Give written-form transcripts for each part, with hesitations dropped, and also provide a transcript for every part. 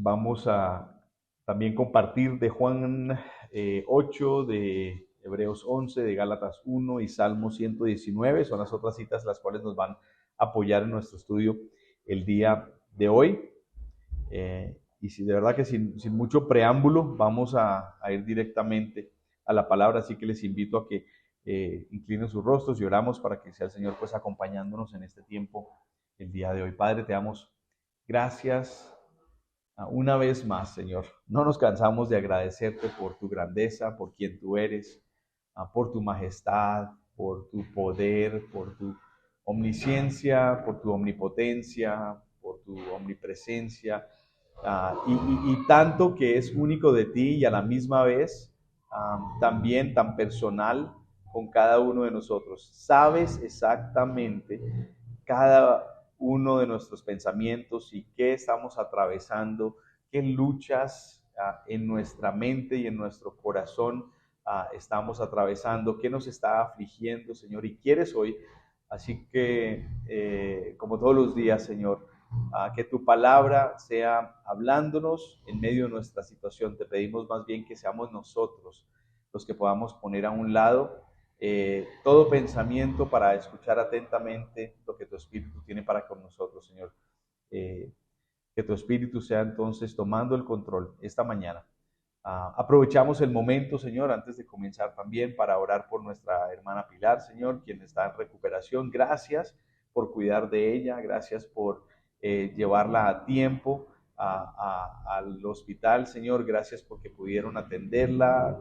Vamos a también compartir de Juan 8, de Hebreos 11, de Gálatas 1 y Salmo 119. Son las otras citas las cuales nos van a apoyar en nuestro estudio el día de hoy. Y si de verdad que sin mucho preámbulo, vamos a ir directamente a la palabra. Así que les invito a que inclinen sus rostros y oramos para que sea el Señor pues acompañándonos en este tiempo el día de hoy. Padre, te damos gracias una vez más, Señor. No nos cansamos de agradecerte por tu grandeza, por quien tú eres, por tu majestad, por tu poder, por tu omnisciencia, por tu omnipotencia, por tu omnipresencia, y tanto que es único de ti y a la misma vez también tan personal con cada uno de nosotros. Sabes exactamente cada uno de nuestros pensamientos y qué estamos atravesando, qué luchas en nuestra mente y en nuestro corazón estamos atravesando, qué nos está afligiendo, Señor, y quieres hoy. Así que, como todos los días, Señor, que tu palabra sea hablándonos en medio de nuestra situación. Te pedimos más bien que seamos nosotros los que podamos poner a un lado todo pensamiento para escuchar atentamente lo que tu Espíritu tiene para con nosotros, Señor. Eh, que tu Espíritu sea entonces tomando el control esta mañana. Aprovechamos el momento, Señor, antes de comenzar también para orar por nuestra hermana Pilar, Señor, quien está en recuperación. Gracias por cuidar de ella, gracias por llevarla a tiempo al hospital, Señor. Gracias porque pudieron atenderla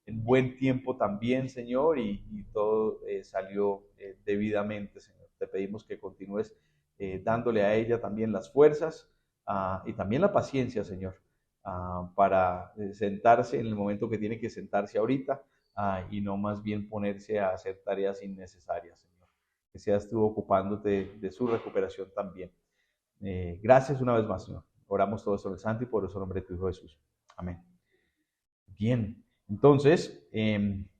en buen tiempo también, Señor, y todo salió debidamente, Señor. Te pedimos que continúes dándole a ella también las fuerzas y también la paciencia, Señor, para sentarse en el momento que tiene que sentarse ahorita y no más bien ponerse a hacer tareas innecesarias, Señor. Que seas tú ocupándote de su recuperación también. Gracias una vez más, Señor. Oramos todo esto en el santo y poderoso nombre de tu Hijo Jesús. Amén. Bien, entonces,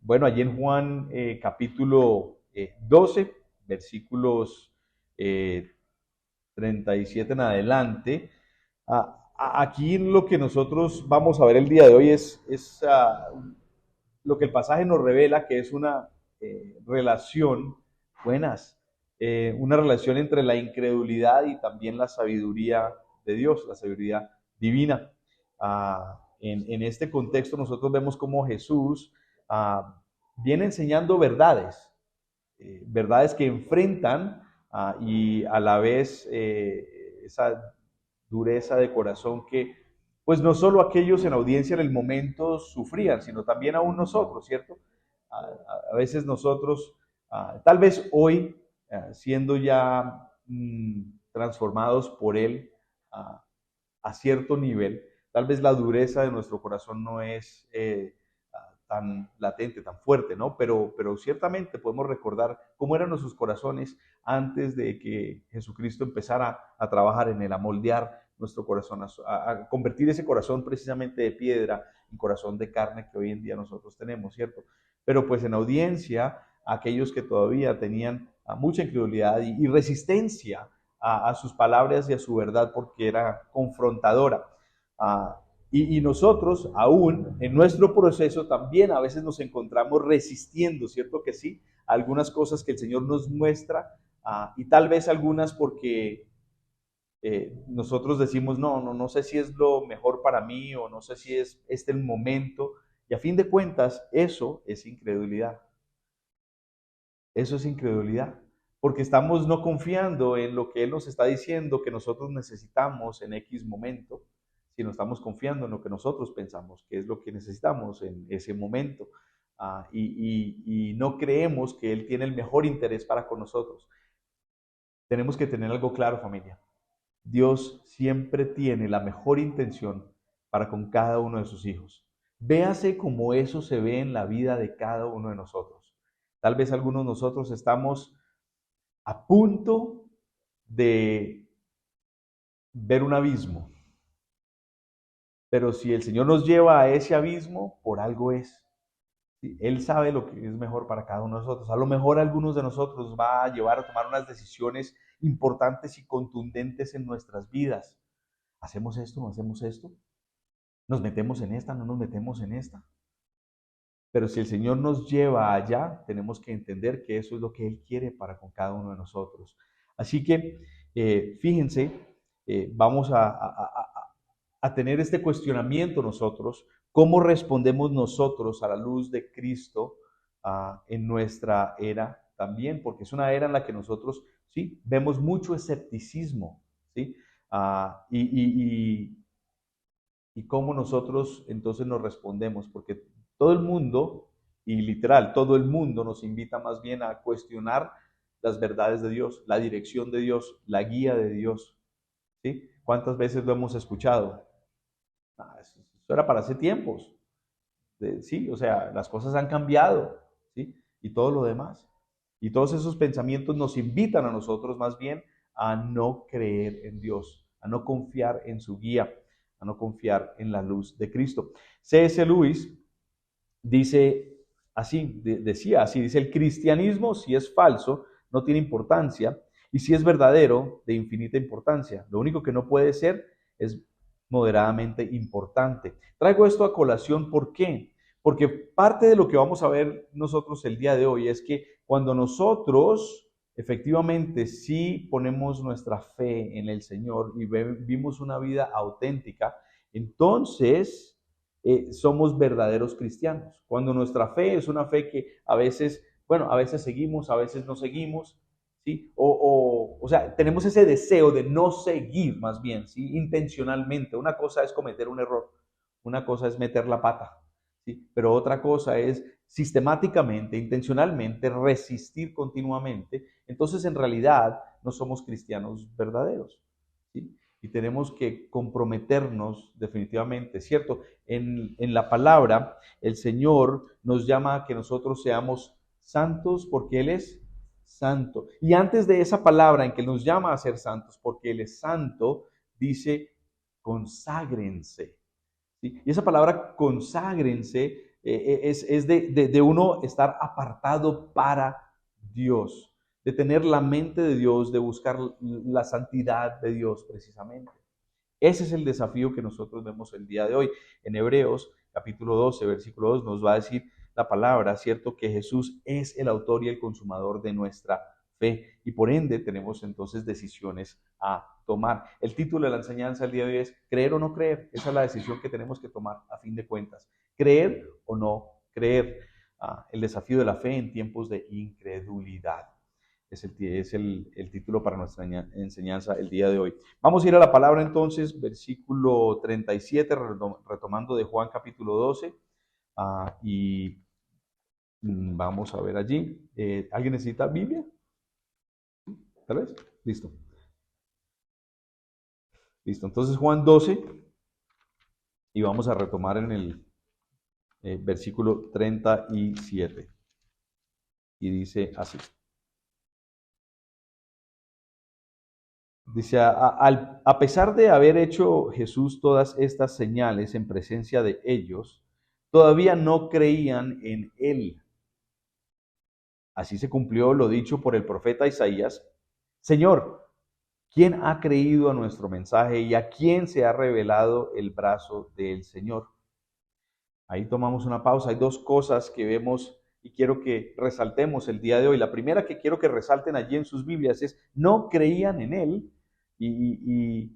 bueno, allí en Juan capítulo 12, versículos 37 en adelante, aquí lo que nosotros vamos a ver el día de hoy es lo que el pasaje nos revela, que es una relación, buenas, una relación entre la incredulidad y también la sabiduría de Dios, la sabiduría divina. En este contexto nosotros vemos cómo Jesús viene enseñando verdades, verdades que enfrentan y a la vez esa dureza de corazón que pues no solo aquellos en audiencia en el momento sufrían, sino también aún nosotros, ¿cierto? A veces nosotros, tal vez hoy, siendo ya transformados por Él a cierto nivel, tal vez la dureza de nuestro corazón no es tan latente, tan fuerte, ¿no? Pero ciertamente podemos recordar cómo eran nuestros corazones antes de que Jesucristo empezara a trabajar en él, a moldear nuestro corazón, a convertir ese corazón precisamente de piedra en corazón de carne que hoy en día nosotros tenemos, ¿cierto? Pero pues en audiencia, aquellos que todavía tenían mucha incredulidad y resistencia a sus palabras y a su verdad porque era confrontadora. Y nosotros aún en nuestro proceso también a veces nos encontramos resistiendo, ¿cierto que sí? Algunas cosas que el Señor nos muestra y tal vez algunas porque nosotros decimos, no sé si es lo mejor para mí o no sé si es este el momento. Y a fin de cuentas, eso es incredulidad. Eso es incredulidad, porque estamos no confiando en lo que Él nos está diciendo que nosotros necesitamos en X momento, sino estamos confiando en lo que nosotros pensamos que es lo que necesitamos en ese momento. Y no creemos que Él tiene el mejor interés para con nosotros. Tenemos que tener algo claro, familia. Dios siempre tiene la mejor intención para con cada uno de sus hijos. Véase como eso se ve en la vida de cada uno de nosotros. Tal vez algunos de nosotros estamos a punto de ver un abismo, pero si el Señor nos lleva a ese abismo, por algo es. Él sabe lo que es mejor para cada uno de nosotros. A lo mejor algunos de nosotros va a llevar a tomar unas decisiones importantes y contundentes en nuestras vidas. ¿Hacemos esto? ¿No hacemos esto? ¿Nos metemos en esta? ¿No nos metemos en esta? Pero si el Señor nos lleva allá, tenemos que entender que eso es lo que Él quiere para con cada uno de nosotros. Así que, fíjense, vamos a tener este cuestionamiento nosotros, cómo respondemos nosotros a la luz de Cristo en nuestra era también, porque es una era en la que nosotros, sí, vemos mucho escepticismo, ¿sí? Ah, y cómo nosotros entonces nos respondemos, porque todo el mundo, y literal, todo el mundo nos invita más bien a cuestionar las verdades de Dios, la dirección de Dios, la guía de Dios. ¿Sí? ¿Cuántas veces lo hemos escuchado? Eso era para hace tiempos. Sí, o sea, las cosas han cambiado, ¿sí? Y todo lo demás. Y todos esos pensamientos nos invitan a nosotros más bien a no creer en Dios, a no confiar en su guía, a no confiar en la luz de Cristo. C.S. Lewis dice así, decía así, dice, el cristianismo, si es falso, no tiene importancia, y si es verdadero, de infinita importancia. Lo único que no puede ser es moderadamente importante. Traigo esto a colación, ¿por qué? Porque parte de lo que vamos a ver nosotros el día de hoy es que cuando nosotros efectivamente sí ponemos nuestra fe en el Señor y vivimos una vida auténtica, entonces somos verdaderos cristianos. Cuando nuestra fe es una fe que a veces, bueno, a veces seguimos, a veces no seguimos, ¿sí? O sea, tenemos ese deseo de no seguir más bien, ¿sí? Intencionalmente. Una cosa es cometer un error, una cosa es meter la pata, ¿sí? Pero otra cosa es sistemáticamente, intencionalmente, resistir continuamente. Entonces, en realidad, no somos cristianos verdaderos, ¿sí? Y tenemos que comprometernos definitivamente, ¿cierto? En la palabra, el Señor nos llama a que nosotros seamos santos porque Él es santo. Y antes de esa palabra en que nos llama a ser santos porque Él es santo, dice, conságrense. ¿Sí? Y esa palabra conságrense es de uno estar apartado para Dios, de tener la mente de Dios, de buscar la santidad de Dios precisamente. Ese es el desafío que nosotros vemos el día de hoy. En Hebreos capítulo 12, versículo 2 nos va a decir la palabra, ¿cierto? Que Jesús es el autor y el consumador de nuestra fe y por ende tenemos entonces decisiones a tomar. El título de la enseñanza el día de hoy es ¿creer o no creer? Esa es la decisión que tenemos que tomar a fin de cuentas. ¿Creer o no creer? El desafío de la fe en tiempos de incredulidad. Es el título para nuestra enseñanza el día de hoy. Vamos a ir a la palabra entonces, versículo 37, retomando de Juan capítulo 12. Y vamos a ver allí. ¿Alguien necesita Biblia? ¿Tal vez? Listo. Listo. Entonces Juan 12 y vamos a retomar en el versículo 37. Y dice así. Dice, a pesar de haber hecho Jesús todas estas señales en presencia de ellos, todavía no creían en Él. Así se cumplió lo dicho por el profeta Isaías. Señor, ¿quién ha creído a nuestro mensaje y a quién se ha revelado el brazo del Señor? Ahí tomamos una pausa. Hay dos cosas que vemos y quiero que resaltemos el día de hoy. La primera que quiero que resalten allí en sus Biblias es, no creían en Él y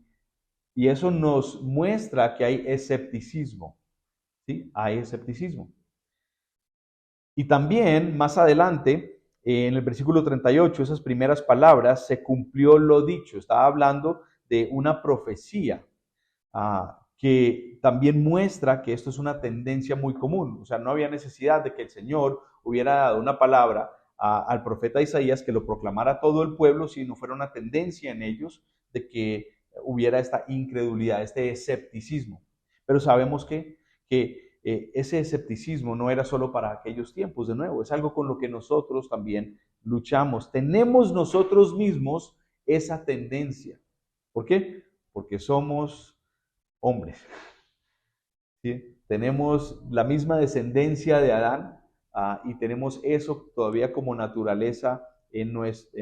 eso nos muestra que hay escepticismo. ¿Sí? Hay escepticismo. Y también más adelante, en el versículo 38, esas primeras palabras, se cumplió lo dicho. Estaba hablando de una profecía que también muestra que esto es una tendencia muy común. O sea, no había necesidad de que el Señor hubiera dado una palabra al profeta Isaías que lo proclamara a todo el pueblo, sino fuera una tendencia en ellos de que hubiera esta incredulidad, este escepticismo. Pero sabemos que ese escepticismo no era solo para aquellos tiempos, de nuevo, es algo con lo que nosotros también luchamos. Tenemos nosotros mismos esa tendencia. ¿Por qué? Porque somos hombres. ¿Sí? Tenemos la misma descendencia de Adán y tenemos eso todavía como naturaleza en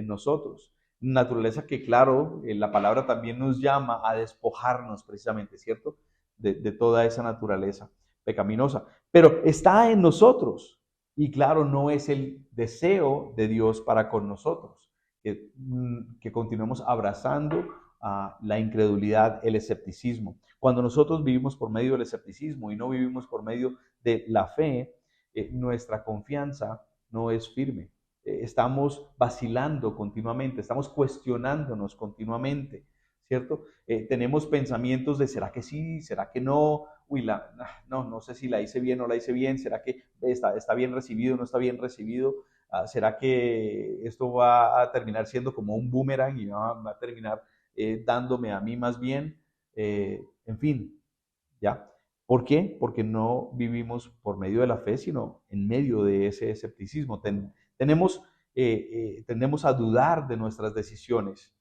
nosotros. naturaleza que, claro, la palabra también nos llama a despojarnos precisamente, ¿cierto? De toda esa naturaleza pecaminosa. Pero está en nosotros y, claro, no es el deseo de Dios para con nosotros, que continuemos abrazando la incredulidad, el escepticismo. Cuando nosotros vivimos por medio del escepticismo y no vivimos por medio de la fe, nuestra confianza no es firme. Estamos vacilando continuamente, estamos cuestionándonos continuamente, ¿cierto? Tenemos pensamientos de ¿será que sí? ¿Será que no? Uy, no sé si la hice bien o la hice bien, ¿será que está bien recibido o no está bien recibido? ¿Será que esto va a terminar siendo como un boomerang y va a terminar dándome a mí más bien? En fin, ¿ya? ¿Por qué? Porque no vivimos por medio de la fe, sino en medio de ese escepticismo. Tendemos a dudar de nuestras decisiones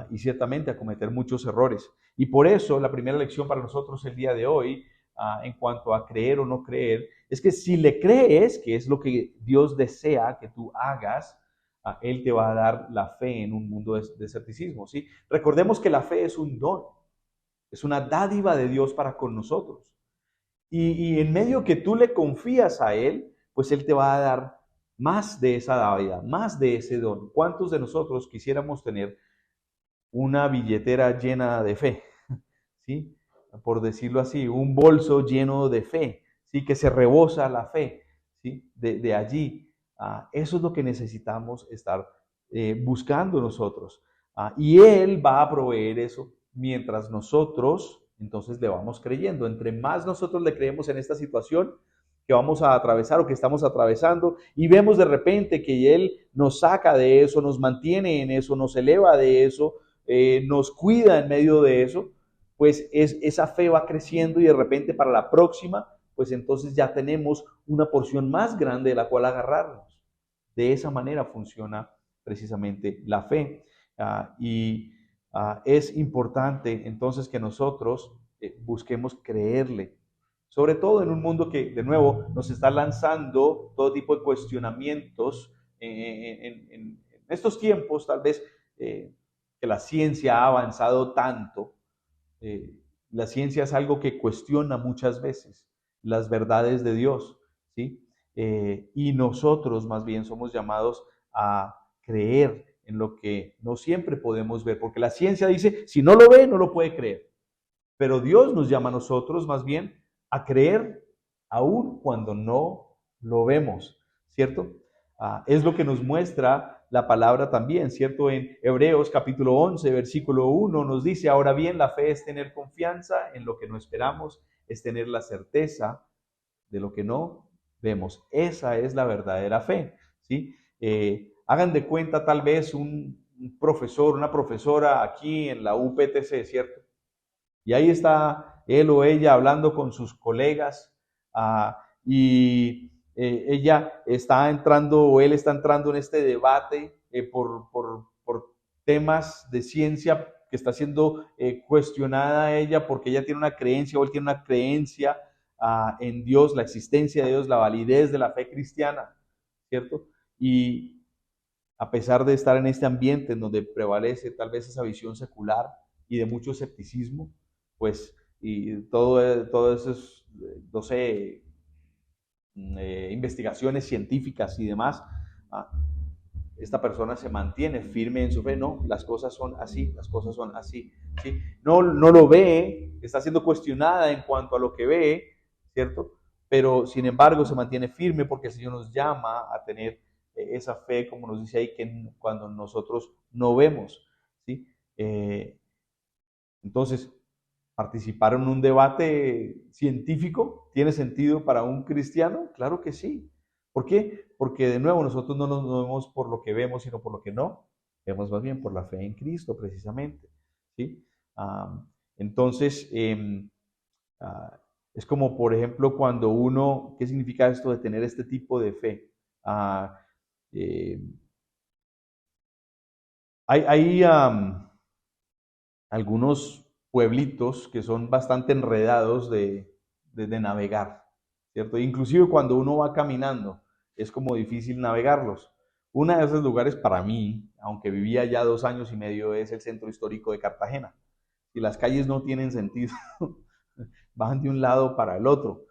y ciertamente a cometer muchos errores. Y por eso la primera lección para nosotros el día de hoy, en cuanto a creer o no creer, es que si le crees, que es lo que Dios desea que tú hagas, Él te va a dar la fe en un mundo de escepticismo, ¿sí? Recordemos que la fe es un don, es una dádiva de Dios para con nosotros. Y en medio que tú le confías a Él, pues Él te va a dar más de esa dádiva, más de ese don. ¿Cuántos de nosotros quisiéramos tener una billetera llena de fe? ¿Sí? Por decirlo así, un bolso lleno de fe, ¿sí? Que se rebosa la fe, ¿sí? De allí. Eso es lo que necesitamos estar buscando nosotros. Y Él va a proveer eso mientras nosotros entonces le vamos creyendo. Entre más nosotros le creemos en esta situación que vamos a atravesar o que estamos atravesando y vemos de repente que Él nos saca de eso, nos mantiene en eso, nos eleva de eso, nos cuida en medio de eso, pues esa fe va creciendo y de repente para la próxima, pues entonces ya tenemos una porción más grande de la cual agarrarnos. De esa manera funciona precisamente la fe. Es importante entonces que nosotros busquemos creerle, sobre todo en un mundo que de nuevo nos está lanzando todo tipo de cuestionamientos en estos tiempos, tal vez que la ciencia ha avanzado tanto. La ciencia es algo que cuestiona muchas veces las verdades de Dios, ¿sí? Y nosotros más bien somos llamados a creer en lo que no siempre podemos ver, porque la ciencia dice, si no lo ve, no lo puede creer. Pero Dios nos llama a nosotros más bien a creer aún cuando no lo vemos, ¿cierto? Es lo que nos muestra la palabra también, ¿cierto? En Hebreos capítulo 11, versículo 1 nos dice, ahora bien, la fe es tener confianza en lo que no esperamos, es tener la certeza de lo que no vemos. Esa es la verdadera fe, ¿sí? Hagan de cuenta tal vez un profesor, una profesora aquí en la UPTC, ¿cierto? Y ahí está él o ella hablando con sus colegas y ella está entrando o él está entrando en este debate por temas de ciencia que está siendo cuestionada ella porque ella tiene una creencia o él tiene una creencia en Dios, la existencia de Dios, la validez de la fe cristiana, ¿cierto? Y a pesar de estar en este ambiente en donde prevalece tal vez esa visión secular y de mucho escepticismo, pues, y todo eso es, no sé, investigaciones científicas y demás, esta persona se mantiene firme en su fe. No, las cosas son así, las cosas son así, ¿sí? No lo ve, está siendo cuestionada en cuanto a lo que ve, ¿cierto? Pero sin embargo se mantiene firme porque el Señor nos llama a tener esa fe, como nos dice ahí, que cuando nosotros no vemos, ¿sí? Entonces, ¿participar en un debate científico tiene sentido para un cristiano? Claro que sí. ¿Por qué? Porque de nuevo nosotros no nos movemos por lo que vemos, sino por lo que no. Vemos más bien por la fe en Cristo, precisamente. ¿Sí? Entonces, es como, por ejemplo, cuando uno, ¿qué significa esto de tener este tipo de fe? Eh, hay algunos pueblitos que son bastante enredados de navegar, ¿cierto? Inclusive cuando uno va caminando, es como difícil navegarlos, Uno de esos lugares para mí, aunque vivía ya 2 años y medio, es el centro histórico de Cartagena. Y las calles no tienen sentido, van de un lado para el otro,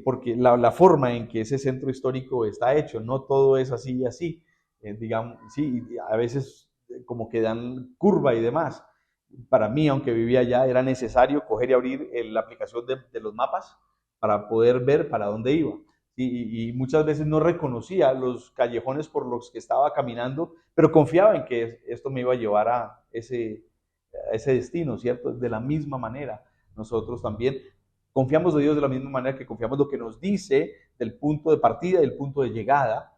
porque la forma en que ese centro histórico está hecho, no todo es así y así, digamos, sí, a veces como que dan curva y demás. Para mí, aunque vivía allá, era necesario coger y abrir la aplicación de los mapas para poder ver para dónde iba. Y muchas veces no reconocía los callejones por los que estaba caminando, pero confiaba en que esto me iba a llevar a ese destino, ¿cierto? De la misma manera, nosotros también confiamos de Dios de la misma manera que confiamos lo que nos dice del punto de partida y del punto de llegada,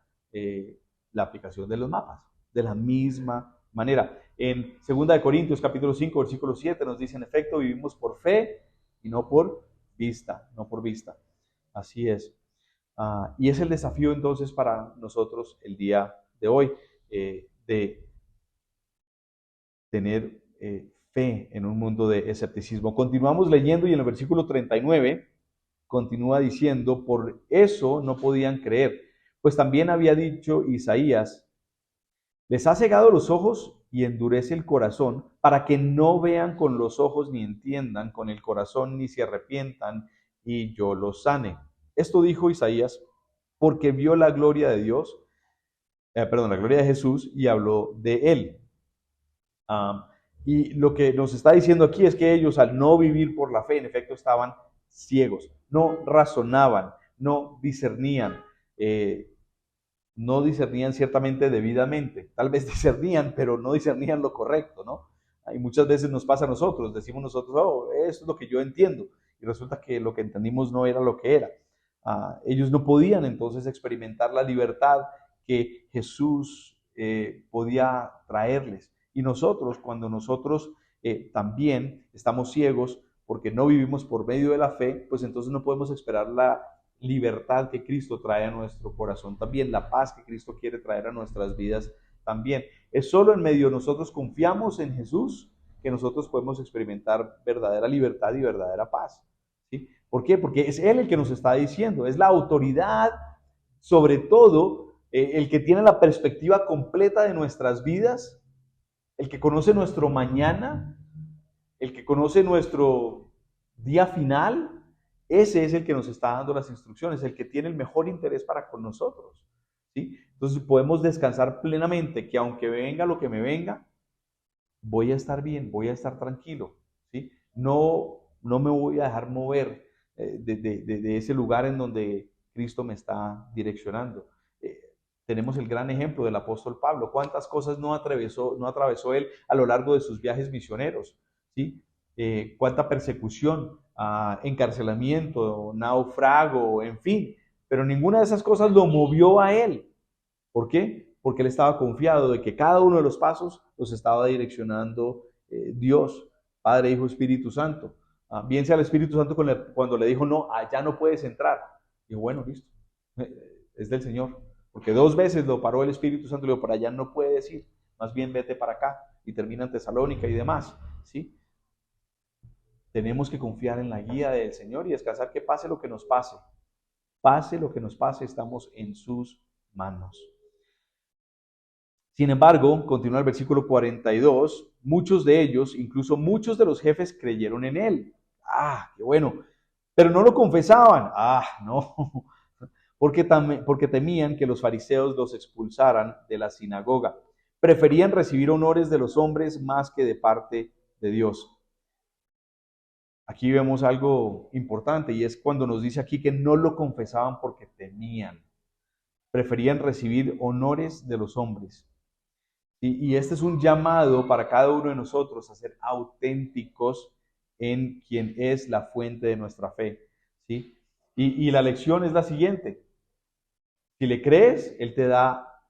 la aplicación de los mapas, de la misma manera. En 2 Corintios capítulo 5, versículo 7 nos dice, en efecto, vivimos por fe y no por vista, no por vista. Así es. Y es el desafío entonces para nosotros el día de hoy, de tener fe en un mundo de escepticismo. Continuamos leyendo y en el versículo 39 continúa diciendo, por eso no podían creer, pues también había dicho Isaías, les ha cegado los ojos y endurece el corazón para que no vean con los ojos ni entiendan con el corazón ni se arrepientan y yo los sane. Esto dijo Isaías porque vio la gloria de Dios, la gloria de Jesús y habló de él. Y lo que nos está diciendo aquí es que ellos al no vivir por la fe, en efecto, estaban ciegos, no razonaban, no discernían, no discernían ciertamente debidamente. Tal vez discernían, pero no discernían lo correcto, ¿no? Y muchas veces nos pasa a nosotros, decimos nosotros, oh, esto es lo que yo entiendo, y resulta que lo que entendimos no era lo que era. Ellos no podían entonces experimentar la libertad que Jesús podía traerles. Y nosotros, cuando nosotros también estamos ciegos porque no vivimos por medio de la fe, pues entonces no podemos esperar la libertad que Cristo trae a nuestro corazón también, la paz que Cristo quiere traer a nuestras vidas también. Es solo en medio de nosotros confiamos en Jesús que nosotros podemos experimentar verdadera libertad y verdadera paz. ¿Sí? ¿Por qué? Porque es Él el que nos está diciendo, es la autoridad, sobre todo, el que tiene la perspectiva completa de nuestras vidas, el que conoce nuestro mañana, el que conoce nuestro día final, ese es el que nos está dando las instrucciones, el que tiene el mejor interés para con nosotros. ¿Sí? Entonces podemos descansar plenamente que aunque venga lo que me venga, voy a estar bien, voy a estar tranquilo. ¿Sí? No me voy a dejar mover de ese lugar en donde Cristo me está direccionando. Tenemos el gran ejemplo del apóstol Pablo. ¿Cuántas cosas no atravesó él a lo largo de sus viajes misioneros? ¿Sí? Cuánta persecución, encarcelamiento, naufrago, en fin. Pero ninguna de esas cosas lo movió a él. ¿Por qué? Porque él estaba confiado de que cada uno de los pasos los estaba direccionando Dios, Padre, Hijo, Espíritu Santo. Bien sea el Espíritu Santo cuando le dijo, no, allá no puedes entrar. Y bueno, listo, es del Señor. Porque 2 veces lo paró el Espíritu Santo y le dijo, para allá no puedes ir, más bien vete para acá. Y termina en Tesalónica y demás. ¿Sí? Tenemos que confiar en la guía del Señor y descansar que pase lo que nos pase. Pase lo que nos pase, estamos en sus manos. Sin embargo, continúa el versículo 42, muchos de ellos, incluso muchos de los jefes, creyeron en él. Qué bueno. Pero no lo confesaban. No. Porque temían que los fariseos los expulsaran de la sinagoga. Preferían recibir honores de los hombres más que de parte de Dios. Aquí vemos algo importante y es cuando nos dice aquí que no lo confesaban porque temían. Preferían recibir honores de los hombres. Y este es un llamado para cada uno de nosotros a ser auténticos en quien es la fuente de nuestra fe. ¿Sí? Y la lección es la siguiente. Si le crees, Él te da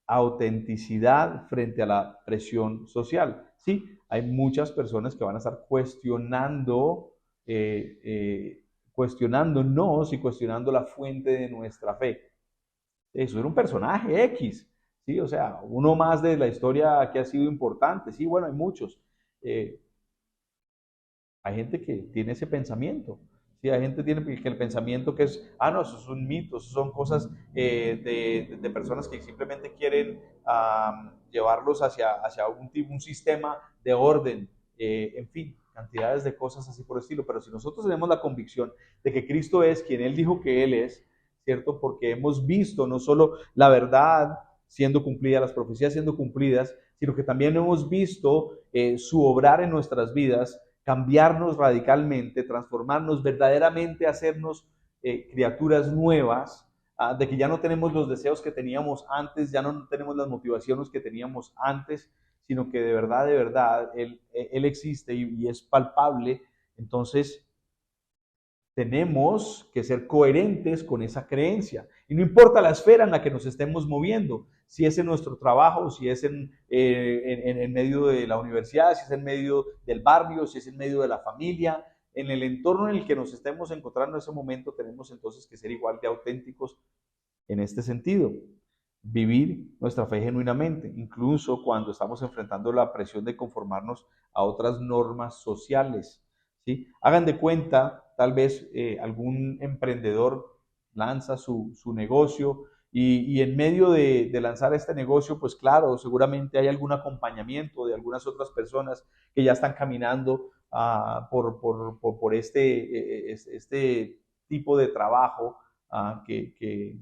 autenticidad frente a la presión social. Sí, hay muchas personas que van a estar cuestionándonos y cuestionando la fuente de nuestra fe. Eso era un personaje X, ¿sí? O sea, uno más de la historia que ha sido importante. Sí, bueno, hay muchos. Hay gente que tiene ese pensamiento, Sí, hay gente que tiene que el pensamiento que es, no, eso es un mito, eso son cosas de personas que simplemente quieren llevarlos hacia un sistema de orden, en fin, cantidades de cosas así por el estilo. Pero si nosotros tenemos la convicción de que Cristo es quien Él dijo que Él es, ¿cierto? Porque hemos visto no solo la verdad siendo cumplida, las profecías siendo cumplidas, sino que también hemos visto su obrar en nuestras vidas, cambiarnos radicalmente, transformarnos verdaderamente, hacernos criaturas nuevas, de que ya no tenemos los deseos que teníamos antes, ya no tenemos las motivaciones que teníamos antes, sino que de verdad, Él existe y es palpable. Entonces, tenemos que ser coherentes con esa creencia. Y no importa la esfera en la que nos estemos moviendo, si es en nuestro trabajo, si es en medio de la universidad, si es en medio del barrio, si es en medio de la familia, en el entorno en el que nos estemos encontrando en ese momento, tenemos entonces que ser igual de auténticos en este sentido. Vivir nuestra fe genuinamente, incluso cuando estamos enfrentando la presión de conformarnos a otras normas sociales. ¿Sí? Hagan de cuenta, tal vez algún emprendedor lanza su negocio y en medio de lanzar este negocio, pues claro, seguramente hay algún acompañamiento de algunas otras personas que ya están caminando por este tipo de trabajo que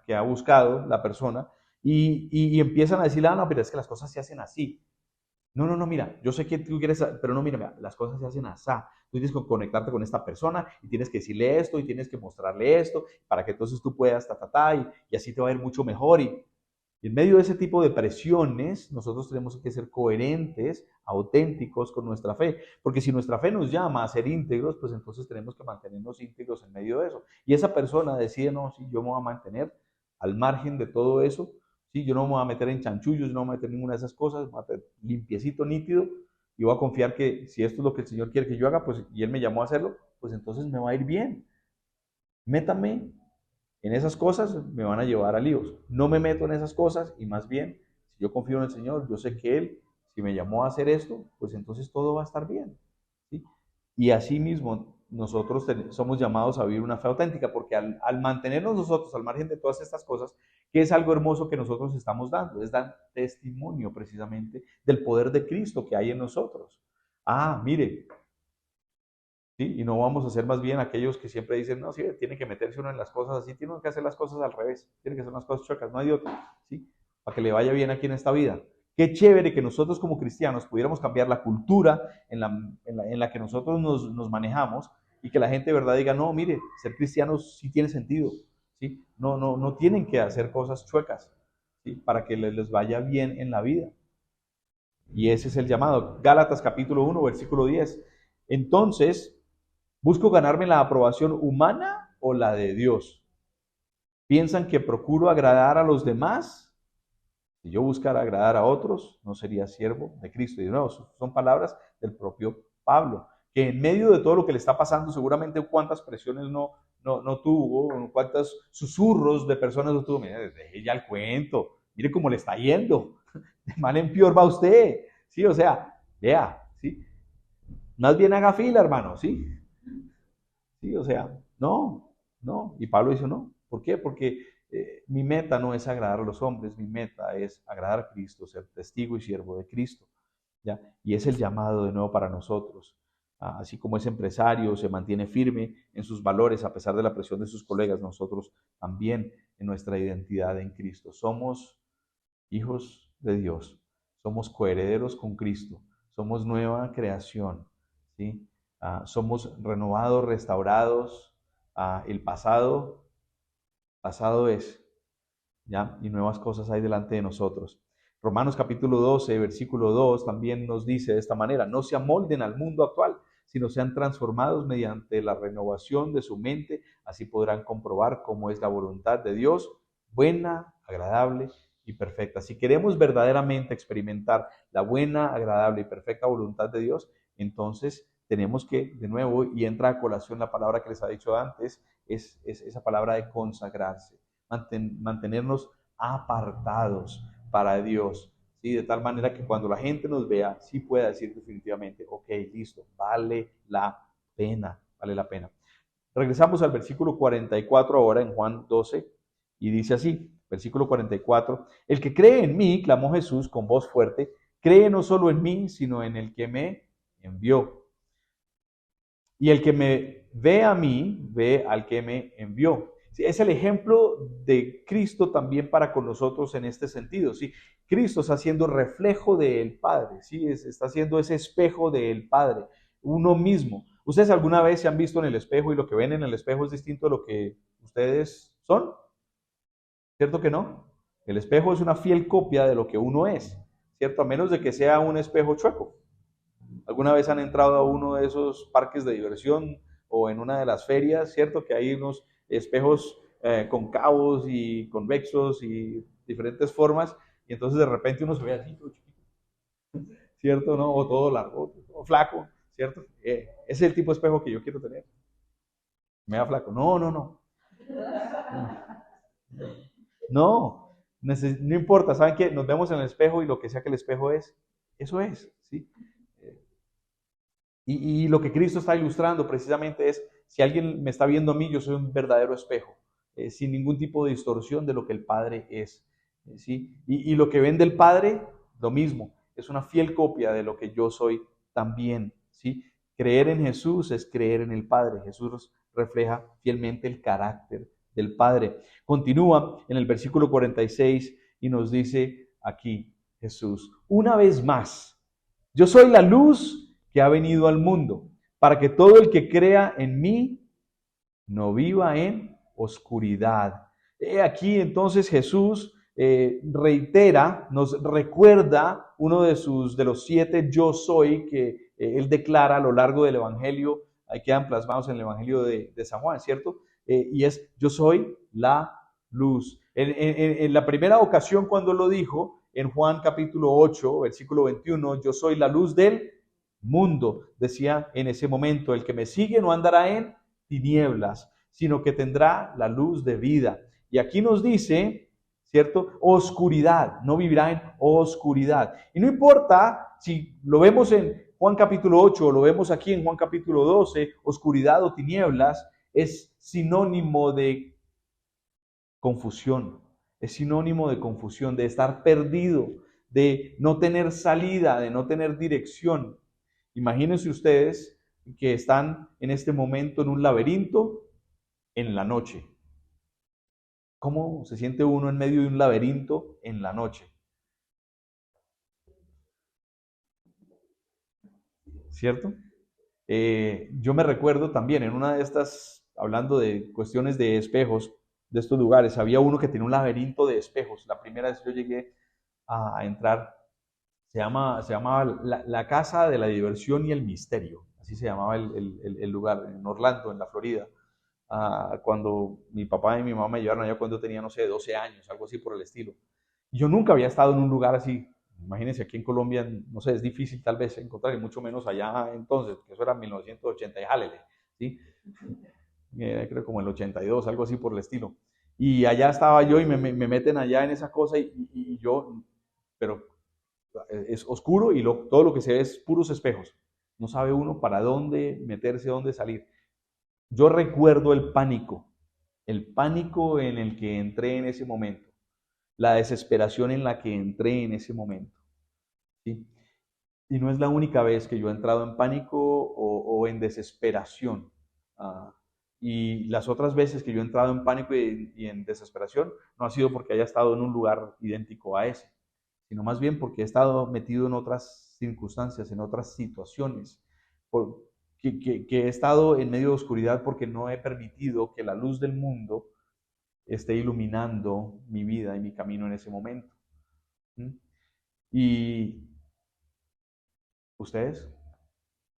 ha buscado la persona y empiezan a decirle, no, pero es que las cosas se hacen así. No, mira, yo sé que tú quieres, pero no, mira, las cosas se hacen así. Tú tienes que conectarte con esta persona y tienes que decirle esto y tienes que mostrarle esto para que entonces tú puedas, y así te va a ir mucho mejor. Y en medio de ese tipo de presiones, nosotros tenemos que ser coherentes, auténticos con nuestra fe. Porque si nuestra fe nos llama a ser íntegros, pues entonces tenemos que mantenernos íntegros en medio de eso. Y esa persona decide, no, sí, yo me voy a mantener al margen de todo eso. Sí, yo no me voy a meter en chanchullos, no me voy a meter en ninguna de esas cosas, me voy a meter limpiecito, nítido, y voy a confiar que si esto es lo que el Señor quiere que yo haga, pues, y Él me llamó a hacerlo, pues entonces me va a ir bien. Métame en esas cosas, me van a llevar a líos. No me meto en esas cosas y más bien, si yo confío en el Señor, yo sé que Él, si me llamó a hacer esto, pues entonces todo va a estar bien. ¿Sí? Y así mismo nosotros somos llamados a vivir una fe auténtica, porque al mantenernos nosotros al margen de todas estas cosas, que es algo hermoso que nosotros estamos dando, es dar testimonio precisamente del poder de Cristo que hay en nosotros. Mire, ¿sí? Y no vamos a ser más bien aquellos que siempre dicen, no, sí, tiene que meterse uno en las cosas así, tiene que hacer las cosas al revés, tiene que hacer las cosas chuecas, no hay de otra, ¿sí? Para que le vaya bien aquí en esta vida. Qué chévere que nosotros como cristianos pudiéramos cambiar la cultura en la que nosotros nos manejamos y que la gente de verdad diga, no, mire, ser cristiano sí tiene sentido, ¿sí? No tienen que hacer cosas chuecas, ¿sí? Para que les vaya bien en la vida. Y ese es el llamado. Gálatas capítulo 1, versículo 10. Entonces, ¿busco ganarme la aprobación humana o la de Dios? ¿Piensan que procuro agradar a los demás? Si yo buscara agradar a otros, no sería siervo de Cristo. Y de nuevo, son palabras del propio Pablo, que en medio de todo lo que le está pasando, seguramente cuántas presiones no tuvo, cuántos susurros de personas no tuvo. Mire, deje ya el cuento, mire cómo le está yendo, de mal en peor va usted, ¿sí? O sea, vea, ¿sí? Más bien haga fila, hermano, ¿sí? Sí, o sea, no. Y Pablo dice no. ¿Por qué? Porque mi meta no es agradar a los hombres, mi meta es agradar a Cristo, ser testigo y siervo de Cristo. ¿Ya? Y es el llamado de nuevo para nosotros. Así como ese empresario se mantiene firme en sus valores a pesar de la presión de sus colegas, nosotros también en nuestra identidad en Cristo. Somos hijos de Dios, somos coherederos con Cristo, somos nueva creación, ¿sí? Somos renovados, restaurados. El pasado es, ¿ya? Y nuevas cosas hay delante de nosotros. Romanos capítulo 12, versículo 2 también nos dice de esta manera, no se amolden al mundo actual, sino sean transformados mediante la renovación de su mente, así podrán comprobar cómo es la voluntad de Dios, buena, agradable y perfecta. Si queremos verdaderamente experimentar la buena, agradable y perfecta voluntad de Dios, entonces tenemos que, de nuevo, y entra a colación la palabra que les ha dicho antes, es esa palabra de consagrarse, mantenernos apartados para Dios, ¿sí? De tal manera que cuando la gente nos vea, sí pueda decir definitivamente, ok, listo, vale la pena, vale la pena. Regresamos al versículo 44 ahora en Juan 12 y dice así, versículo 44, el que cree en mí, clamó Jesús con voz fuerte, cree no solo en mí, sino en el que me envió. Y el que me ve a mí, ve al que me envió. Sí, es el ejemplo de Cristo también para con nosotros en este sentido. ¿Sí? Cristo está siendo reflejo del Padre, ¿sí? Está siendo ese espejo del Padre, uno mismo. ¿Ustedes alguna vez se han visto en el espejo y lo que ven en el espejo es distinto a lo que ustedes son? ¿Cierto que no? El espejo es una fiel copia de lo que uno es, ¿cierto? A menos de que sea un espejo chueco. ¿Alguna vez han entrado a uno de esos parques de diversión o en una de las ferias, cierto? Que hay unos espejos cóncavos y convexos y diferentes formas, y entonces de repente uno se ve así, todo chiquito, ¿cierto? ¿No? O todo largo, o flaco, ¿cierto? Ese es el tipo de espejo que yo quiero tener. Me da flaco. No, no, no. No, no importa, ¿saben qué? Nos vemos en el espejo y lo que sea que el espejo es, eso es, ¿sí? Y lo que Cristo está ilustrando precisamente es, si alguien me está viendo a mí, yo soy un verdadero espejo, sin ningún tipo de distorsión de lo que el Padre es. ¿Sí? Y lo que ven del Padre, lo mismo, es una fiel copia de lo que yo soy también. ¿Sí? Creer en Jesús es creer en el Padre. Jesús refleja fielmente el carácter del Padre. Continúa en el versículo 46 y nos dice aquí Jesús, una vez más, yo soy la luz que ha venido al mundo, para que todo el que crea en mí no viva en oscuridad. He aquí entonces Jesús reitera, nos recuerda uno de los 7 yo soy que él declara a lo largo del Evangelio, ahí quedan plasmados en el Evangelio de San Juan, ¿cierto? Y es yo soy la luz. En la primera ocasión cuando lo dijo, en Juan capítulo 8, versículo 21, yo soy la luz del mundo, decía en ese momento, el que me sigue no andará en tinieblas, sino que tendrá la luz de vida. Y aquí nos dice, ¿cierto? Oscuridad, no vivirá en oscuridad. Y no importa si lo vemos en Juan capítulo 8 o lo vemos aquí en Juan capítulo 12, oscuridad o tinieblas es sinónimo de confusión, es sinónimo de confusión, de estar perdido, de no tener salida, de no tener dirección. Imagínense ustedes que están en este momento en un laberinto en la noche. ¿Cómo se siente uno en medio de un laberinto en la noche? ¿Cierto? Yo me recuerdo también en una de estas, hablando de cuestiones de espejos, de estos lugares, había uno que tenía un laberinto de espejos. La primera vez que yo llegué a entrar, se llamaba la Casa de la Diversión y el Misterio. Así se llamaba el lugar, en Orlando, en la Florida. Cuando mi papá y mi mamá me llevaron allá cuando tenía, no sé, 12 años, algo así por el estilo. Yo nunca había estado en un lugar así. Imagínense, aquí en Colombia, no sé, es difícil tal vez encontrar, y mucho menos allá entonces, que eso era 1980 y jálele, ¿sí? Creo como el 82, algo así por el estilo. Y allá estaba yo y me meten allá en esa cosa y yo, pero es oscuro y todo lo que se ve es puros espejos. No sabe uno para dónde meterse, dónde salir. Yo recuerdo el pánico en el que entré en ese momento, la desesperación en la que entré en ese momento. ¿Sí? Y no es la única vez que yo he entrado en pánico o en desesperación. Ah, y las otras veces que yo he entrado en pánico y en desesperación no ha sido porque haya estado en un lugar idéntico a ese, sino más bien porque he estado metido en otras circunstancias, en otras situaciones, que he estado en medio de oscuridad porque no he permitido que la luz del mundo esté iluminando mi vida y mi camino en ese momento. ¿Mm? Y ustedes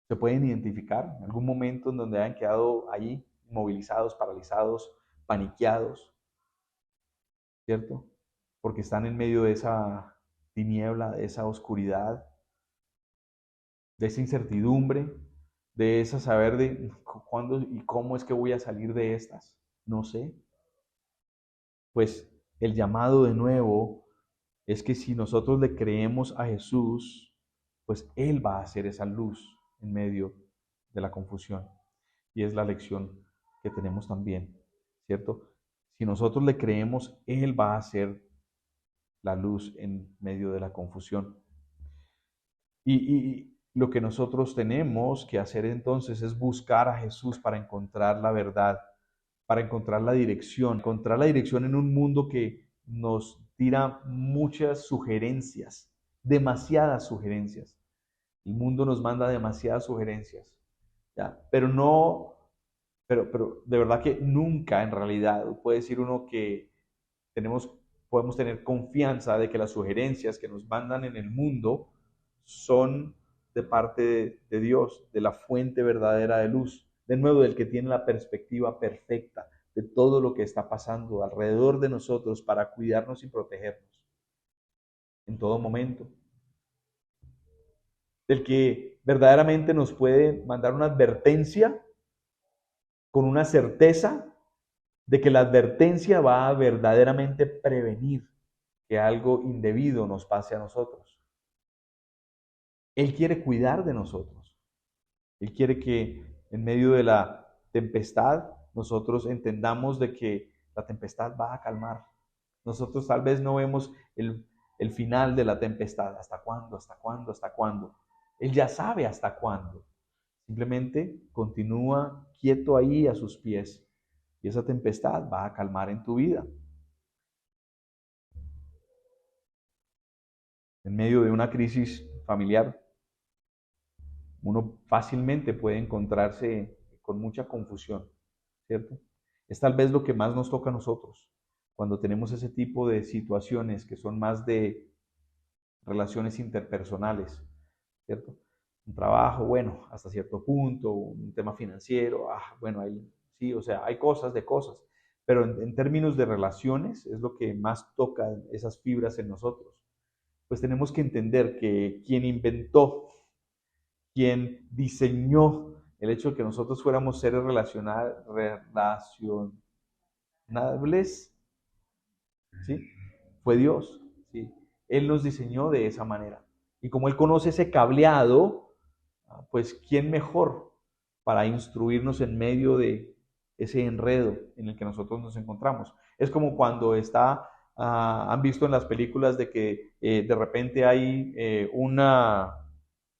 se pueden identificar en algún momento en donde hayan quedado ahí, inmovilizados, paralizados, paniqueados, ¿cierto? Porque están en medio de esa tiniebla, de esa oscuridad, de esa incertidumbre, de esa saber de cuándo y cómo es que voy a salir de estas. No sé. Pues el llamado de nuevo es que si nosotros le creemos a Jesús, pues Él va a hacer esa luz en medio de la confusión. Y es la lección que tenemos también, ¿cierto? Si nosotros le creemos, Él va a hacer la luz en medio de la confusión. Y lo que nosotros tenemos que hacer entonces es buscar a Jesús para encontrar la verdad, para encontrar la dirección en un mundo que nos tira muchas sugerencias, demasiadas sugerencias. El mundo nos manda demasiadas sugerencias, ¿ya? Pero de verdad que nunca en realidad puede decir uno que tenemos, podemos tener confianza de que las sugerencias que nos mandan en el mundo son de parte de Dios, de la fuente verdadera de luz, de nuevo del que tiene la perspectiva perfecta de todo lo que está pasando alrededor de nosotros para cuidarnos y protegernos en todo momento, del que verdaderamente nos puede mandar una advertencia con una certeza de que la advertencia va a verdaderamente prevenir que algo indebido nos pase a nosotros. Él quiere cuidar de nosotros. Él quiere que en medio de la tempestad nosotros entendamos de que la tempestad va a calmar. Nosotros tal vez no vemos el final de la tempestad. ¿Hasta cuándo? ¿Hasta cuándo? ¿Hasta cuándo? Él ya sabe hasta cuándo. Simplemente continúa quieto ahí a sus pies y esa tempestad va a calmar en tu vida. En medio de una crisis familiar, uno fácilmente puede encontrarse con mucha confusión, ¿cierto? Es tal vez lo que más nos toca a nosotros, cuando tenemos ese tipo de situaciones que son más de relaciones interpersonales, ¿cierto? Un trabajo, bueno, hasta cierto punto, un tema financiero, bueno, sí, o sea, hay cosas de cosas, pero en términos de relaciones es lo que más toca esas fibras en nosotros. Pues tenemos que entender que quien inventó, quien diseñó el hecho de que nosotros fuéramos seres relacionables, ¿sí? Fue Dios, ¿sí? Él nos diseñó de esa manera. Y como Él conoce ese cableado, pues ¿quién mejor para instruirnos en medio de ese enredo en el que nosotros nos encontramos? Es como cuando han visto en las películas de que de repente hay uno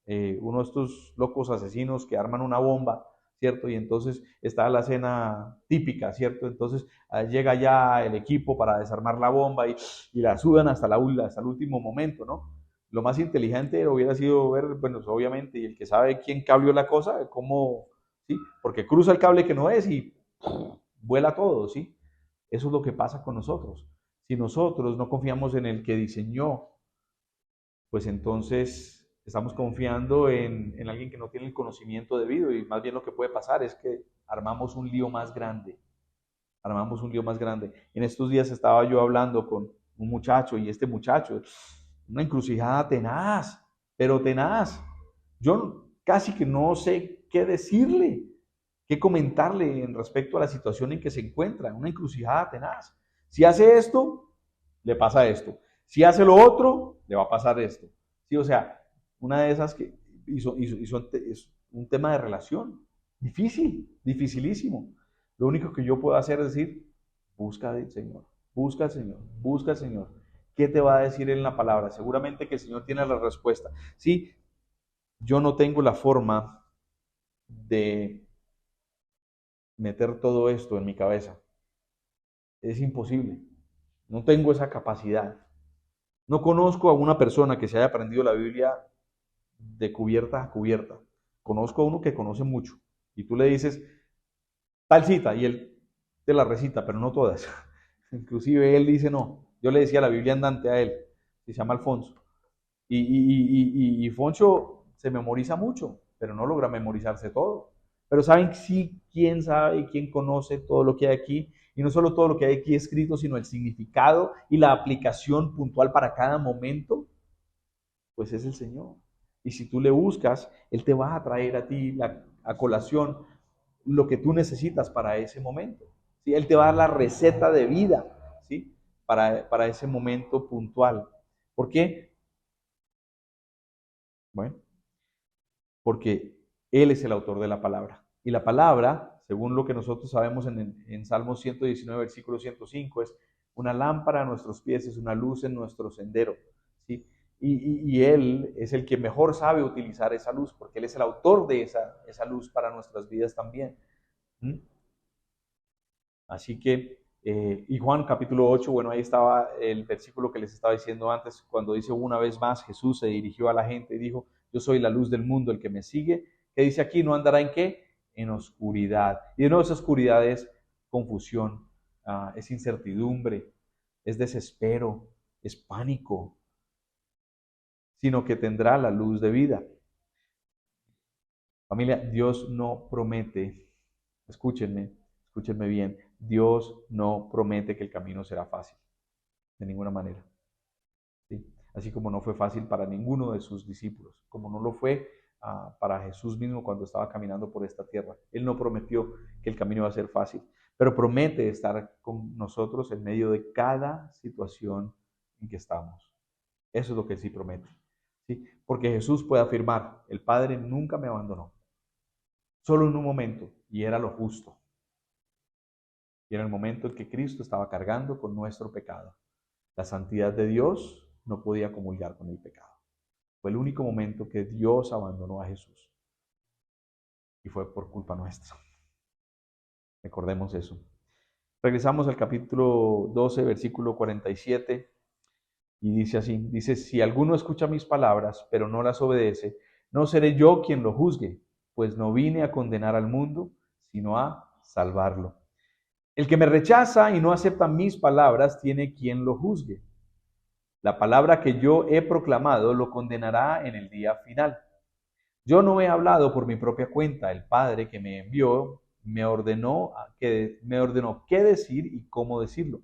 de estos locos asesinos que arman una bomba, ¿cierto? Y entonces está la escena típica, ¿cierto? Entonces llega ya el equipo para desarmar la bomba y la sudan hasta el último momento, ¿no? Lo más inteligente hubiera sido ver, bueno, pues, obviamente, y el que sabe quién cableó la cosa, cómo, ¿sí? Porque cruza el cable que no es y vuela todo, ¿sí? Eso es lo que pasa con nosotros. Si nosotros no confiamos en el que diseñó, pues entonces estamos confiando en alguien que no tiene el conocimiento debido y más bien lo que puede pasar es que armamos un lío más grande, armamos un lío más grande. En estos días estaba yo hablando con un muchacho y este muchacho, una encrucijada tenaz, pero tenaz. Yo casi que no sé qué decirle, qué comentarle en respecto a la situación en que se encuentra, una encrucijada tenaz. Si hace esto, le pasa esto. Si hace lo otro, le va a pasar esto. Sí, o sea, una de esas que es un tema de relación. Difícil, dificilísimo. Lo único que yo puedo hacer es decir, busca al Señor, busca al Señor, busca al Señor. ¿Qué te va a decir en la palabra? Seguramente que el Señor tiene la respuesta. Sí, yo no tengo la forma de meter todo esto en mi cabeza. Es imposible. No tengo esa capacidad. No conozco a una persona que se haya aprendido la Biblia de cubierta a cubierta. Conozco a uno que conoce mucho. Y tú le dices tal cita y él te la recita, pero no todas. Inclusive él dice no. Yo le decía la Biblia andante a él, que se llama Alfonso. Y Foncho se memoriza mucho, pero no logra memorizarse todo. Pero saben sí quién sabe y quién conoce todo lo que hay aquí. Y no solo todo lo que hay aquí escrito, sino el significado y la aplicación puntual para cada momento, pues es el Señor. Y si tú le buscas, Él te va a traer a ti a colación lo que tú necesitas para ese momento. ¿Sí? Él te va a dar la receta de vida, ¿sí? Para ese momento puntual. ¿Por qué? Bueno, porque Él es el autor de la palabra. Y la palabra según lo que nosotros sabemos en Salmos 119, versículo 105, es una lámpara a nuestros pies, es una luz en nuestro sendero, ¿sí? Y Él es el que mejor sabe utilizar esa luz, porque Él es el autor de esa luz para nuestras vidas también. ¿Mm? Así que, y Juan capítulo 8, bueno, ahí estaba el versículo que les estaba diciendo antes, cuando dice una vez más, Jesús se dirigió a la gente y dijo, yo soy la luz del mundo, el que me sigue, que dice aquí, no andará en qué, en oscuridad. Y de nuevo esa oscuridad es confusión, es incertidumbre, es desespero, es pánico, sino que tendrá la luz de vida. Familia, Dios no promete, escúchenme bien, Dios no promete que el camino será fácil, de ninguna manera. ¿Sí? Así como no fue fácil para ninguno de sus discípulos, como no lo fue para Jesús mismo cuando estaba caminando por esta tierra. Él no prometió que el camino iba a ser fácil, pero promete estar con nosotros en medio de cada situación en que estamos. Eso es lo que Él sí promete. ¿Sí? Porque Jesús puede afirmar, el Padre nunca me abandonó, solo en un momento, y era lo justo. Y era el momento en que Cristo estaba cargando con nuestro pecado. La santidad de Dios no podía comulgar con el pecado. Fue el único momento que Dios abandonó a Jesús. Y fue por culpa nuestra. Recordemos eso. Regresamos al capítulo 12, versículo 47. Y dice así, dice, si alguno escucha mis palabras, pero no las obedece, no seré yo quien lo juzgue, pues no vine a condenar al mundo, sino a salvarlo. El que me rechaza y no acepta mis palabras, tiene quien lo juzgue. La palabra que yo he proclamado lo condenará en el día final. Yo no he hablado por mi propia cuenta. El Padre que me envió me ordenó qué decir y cómo decirlo.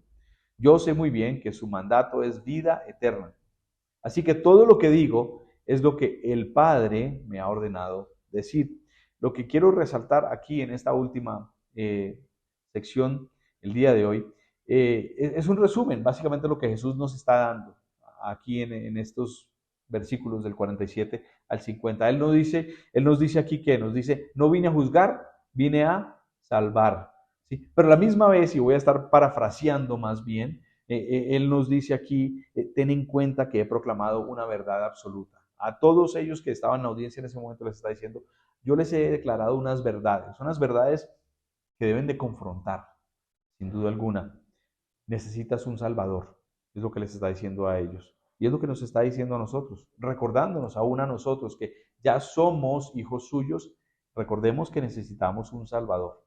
Yo sé muy bien que su mandato es vida eterna. Así que todo lo que digo es lo que el Padre me ha ordenado decir. Lo que quiero resaltar aquí en esta última sección el día de hoy es un resumen, básicamente lo que Jesús nos está dando aquí en estos versículos del 47 al 50. Él nos dice aquí que nos dice, no vine a juzgar, vine a salvar. ¿Sí? Pero a la misma vez, y voy a estar parafraseando más bien, él nos dice aquí, ten en cuenta que he proclamado una verdad absoluta. A todos ellos que estaban en la audiencia en ese momento les está diciendo, yo les he declarado unas verdades que deben de confrontar, sin duda alguna. Necesitas un Salvador, es lo que les está diciendo a ellos. Y es lo que nos está diciendo a nosotros, recordándonos aún a nosotros que ya somos hijos suyos, recordemos que necesitamos un Salvador,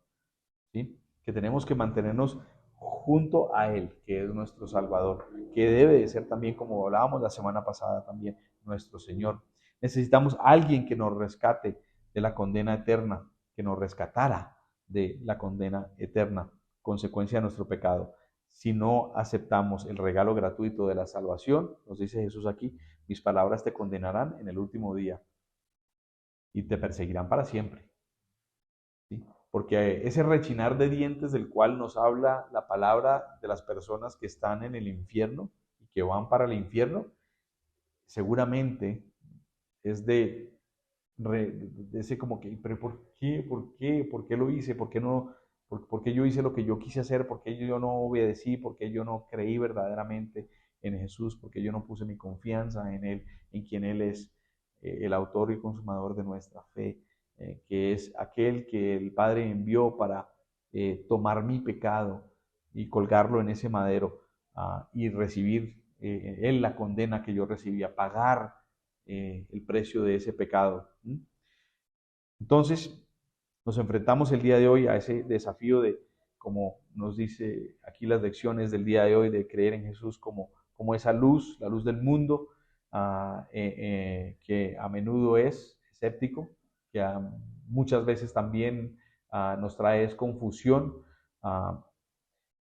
¿sí? Que tenemos que mantenernos junto a Él, que es nuestro Salvador, que debe de ser también, como hablábamos la semana pasada, también nuestro Señor. Necesitamos a alguien que nos rescate de la condena eterna, que nos rescatara de la condena eterna, consecuencia de nuestro pecado. Si no aceptamos el regalo gratuito de la salvación, nos dice Jesús aquí, mis palabras te condenarán en el último día y te perseguirán para siempre. ¿Sí? Porque ese rechinar de dientes del cual nos habla la palabra de las personas que están en el infierno y que van para el infierno, seguramente es de ese como que, pero ¿por qué? ¿Por qué? ¿Por qué lo hice? ¿Por qué no? ¿Por qué yo hice lo que yo quise hacer? ¿Por qué yo no obedecí? ¿Por qué yo no creí verdaderamente en Jesús? ¿Por qué yo no puse mi confianza en Él, en quien Él es el autor y consumador de nuestra fe? Que es aquel que el Padre envió para tomar mi pecado y colgarlo en ese madero y recibir Él la condena que yo recibía, pagar el precio de ese pecado. Entonces, nos enfrentamos el día de hoy a ese desafío de, como nos dice aquí las lecciones del día de hoy, de creer en Jesús como esa luz, la luz del mundo, que a menudo es escéptico, que muchas veces también nos trae es confusión,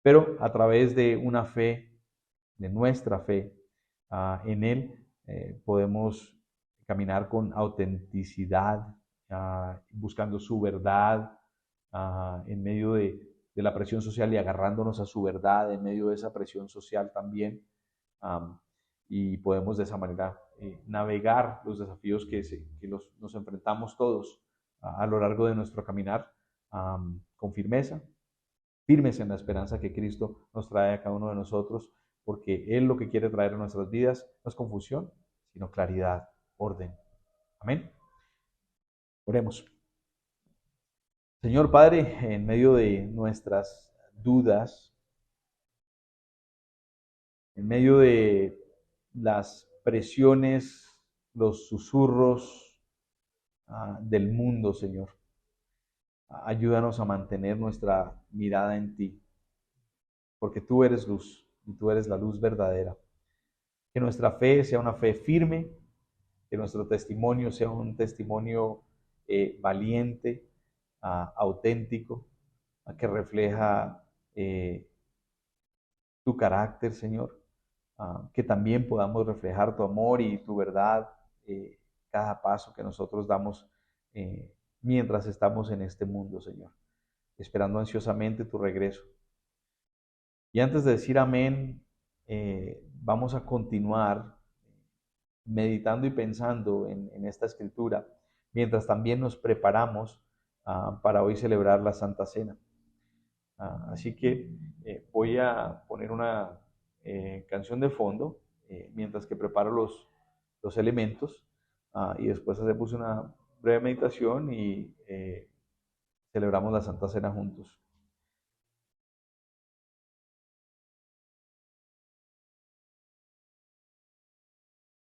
pero a través de una fe, de nuestra fe en Él, podemos caminar con autenticidad, buscando su verdad en medio de la presión social y agarrándonos a su verdad en medio de esa presión social también. Y podemos de esa manera navegar los desafíos que nos enfrentamos todos a lo largo de nuestro caminar con firmeza, firmes en la esperanza que Cristo nos trae a cada uno de nosotros, porque Él lo que quiere traer a nuestras vidas no es confusión, sino claridad, orden. Amén. Oremos. Señor Padre, en medio de nuestras dudas, en medio de las presiones, los susurros del mundo, Señor, ayúdanos a mantener nuestra mirada en ti, porque tú eres luz y tú eres la luz verdadera. Que nuestra fe sea una fe firme, que nuestro testimonio sea un testimonio valiente, auténtico, que refleja tu carácter, Señor. Que también podamos reflejar tu amor y tu verdad cada paso que nosotros damos mientras estamos en este mundo, Señor, esperando ansiosamente tu regreso. Y antes de decir amén, vamos a continuar meditando y pensando en esta escritura, mientras también nos preparamos para hoy celebrar la Santa Cena. Así que voy a poner una canción de fondo mientras que preparo los elementos y después hacemos una breve meditación y celebramos la Santa Cena juntos.